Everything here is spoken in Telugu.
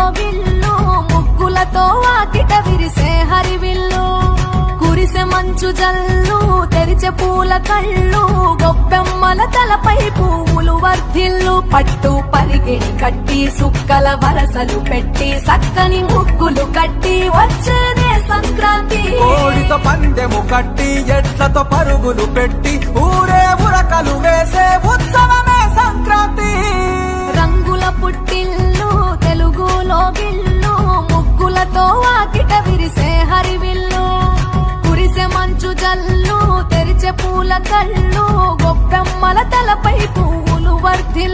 లోగిల్లు ముగ్గులతో వాకిట విరిసే హరివిల్లు కురిసె మంచు జల్లు తెరిచే పూల కళ్ళు గొప్పెమ్మల తలపై పువ్వులు వర్ధిల్లు పట్టు పరిగిడి కట్టి సుక్కల వరసలు పెట్టి సక్కని ముగ్గులు కట్టి వచ్చేదే సంక్రాంతి కోడితో పందెము కట్టి ఎట్లతో పరుగులు పెట్టి ఊరే ఉరకలు వేసే ఉత్సవమే సంక్రాంతి రంగుల పుట్టిల్లు తెలుగు లోగిల్లు ముగ్గులతో వాకిట విరిసే హరివిల్లు కురిసె మంచు జల్లు తెరిచే పూల కళ్ళు గొప్పెమ్మల తలపై పువ్వులు వర్ధిల్లు